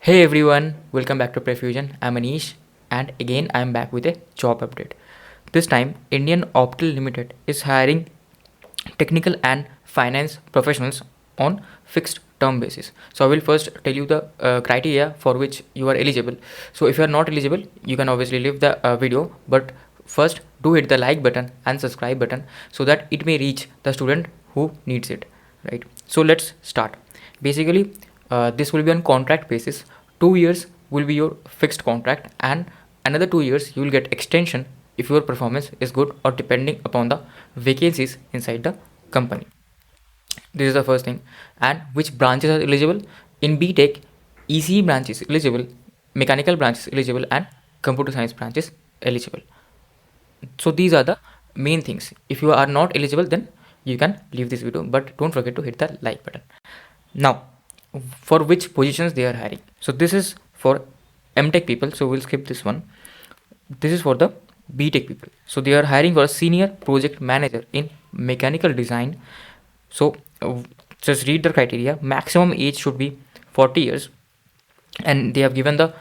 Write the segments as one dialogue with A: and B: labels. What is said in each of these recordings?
A: Hey everyone, welcome back to Prefusion. I'm Anish, and again I'm back with a job update. This time, Indian Optal Limited is hiring technical and finance professionals on fixed term basis. So I will first tell you the criteria for which you are eligible. So if you are not eligible, you can obviously leave the video, but first do hit the like button and subscribe button so that it may reach the student who needs it, right? So let's start. Basically, this will be on contract basis. 2 years will be your fixed contract, and another 2 years you will get extension if your performance is good or depending upon the vacancies inside the company. This is the first thing. And which branches are eligible? In BTech, ECE branch is eligible, mechanical branch is eligible, and computer science branch is eligible. So these are the main things. If you are not eligible, then you can leave this video, but don't forget to hit the like button. Now, for which positions they are hiring? So this is for MTech people, so we'll skip this one. This is for the BTech people. So they are hiring for a senior project manager in mechanical design. So just read the criteria. Maximum age should be 40 years, and they have given the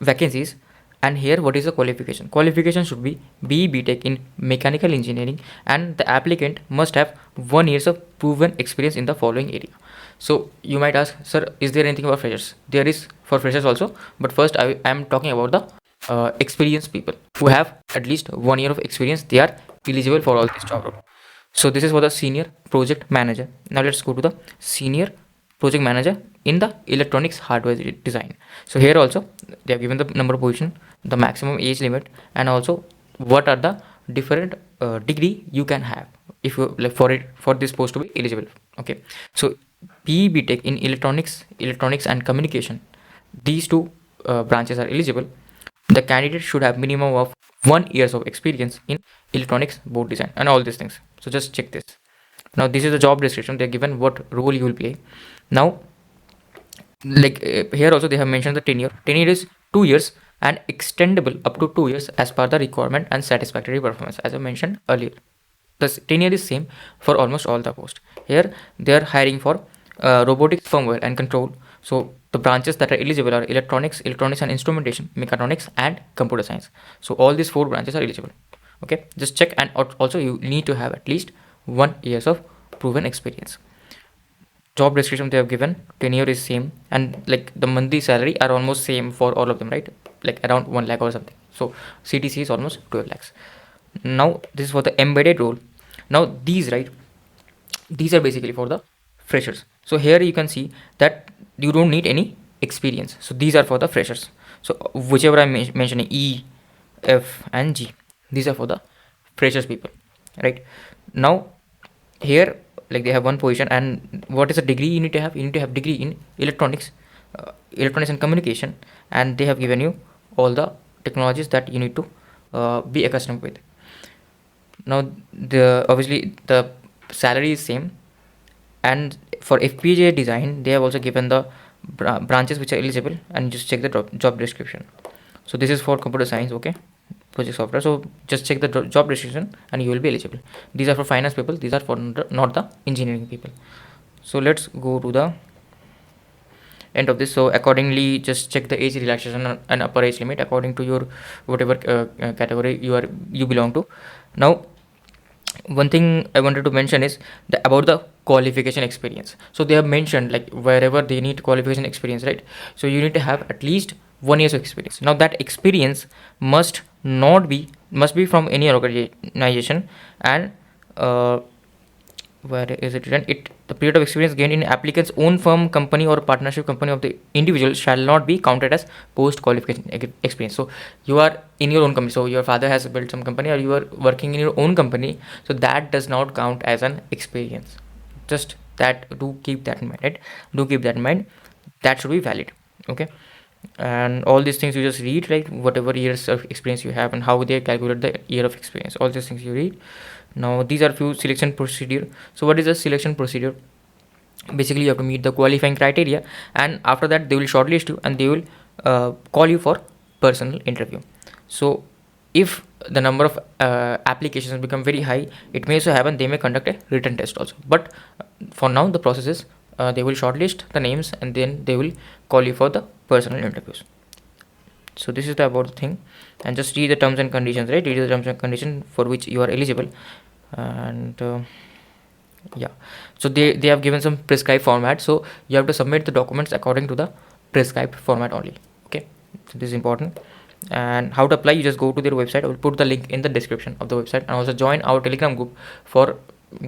A: vacancies. And here, what is the qualification? Qualification should be BE BTech in mechanical engineering, and the applicant must have 1 year of proven experience in the following area. So you might ask, sir, is there anything about freshers? There is for freshers also, but first I am talking about the experienced people who have at least 1 year of experience. They are eligible for all this job role. So this is for the senior project manager. Now let's go to the senior project manager in the electronics hardware design. So here also they have given the number of position, the maximum age limit, and also what are the different degree you can have if you like for this post to be eligible. Okay, so PE BTech in electronics and communication, these two branches are eligible. The candidate should have minimum of 1 year of experience in electronics board design and all these things. So just check this. Now this is the job description. They're given what role you will play. Now, like here also they have mentioned the tenure. Tenure is 2 years and extendable up to 2 years as per the requirement and satisfactory performance, as I mentioned earlier. The tenure is same for almost all the posts. Here they are hiring for robotics, firmware and control. So the branches that are eligible are electronics and instrumentation, mechatronics and computer science. So all these four branches are eligible. Okay, just check. And also you need to have at least 1 year of proven experience. Job description they have given, tenure is same, and like the monthly salary are almost same for all of them, right? Like around 1 lakh or something. So CTC is almost 12 lakhs. Now this is for the embedded role. Now these are basically for the freshers. So here you can see that you don't need any experience. So these are for the freshers. So whichever I'm mentioning, E, F and G, these are for the freshers people, right? Now here, like they have one position, and what is the degree you need to have? You need to have degree in electronics, electronics and communication, and they have given you all the technologies that you need to be accustomed with. Now the obviously the salary is same, and for FPGA design they have also given the branches which are eligible, and just check the job description. So this is for computer science, okay, project software. So just check the job description and you will be eligible. These are for finance people, these are for not the engineering people. So let's go to the end of this. So accordingly, just check the age relaxation and upper age limit according to your whatever category you belong to. Now one thing I wanted to mention is about the qualification experience. So they have mentioned like wherever they need qualification experience, right? So you need to have at least 1 year of experience. Now that experience must be from any organization, and where is it written? The period of experience gained in applicant's own firm, company or partnership company of the individual shall not be counted as post qualification experience. So you are in your own company, so your father has built some company or you are working in your own company, so that does not count as an experience. Just that, do keep that in mind, right? Do keep that in mind. That should be valid. Okay, and all these things you just read, like whatever years of experience you have and how they calculate the year of experience, all these things you read. Now these are few selection procedure. So what is the selection procedure? Basically you have to meet the qualifying criteria, and after that they will shortlist you and they will call you for personal interview. So if the number of applications become very high, it may so happen they may conduct a written test also, but for now the process is they will shortlist the names and then they will call you for the personal interviews. So this is the about the thing, and just read the terms and conditions, right? Read the terms and conditions for which you are eligible. And yeah, so they have given some prescribed format, so you have to submit the documents according to the prescribed format only. Okay, so this is important. And how to apply, you just go to their website. I will put the link in the description of the website, and also join our Telegram group for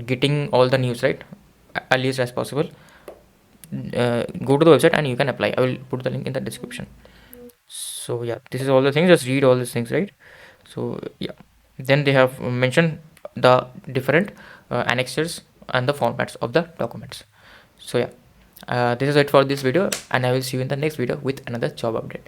A: getting all the news, right, earliest as possible. Go to the website and you can apply. I will put the link in the description. So yeah, this is all the things, just read all these things, right? So yeah, then they have mentioned the different annexures and the formats of the documents. So yeah, this is it for this video, and I will see you in the next video with another job update.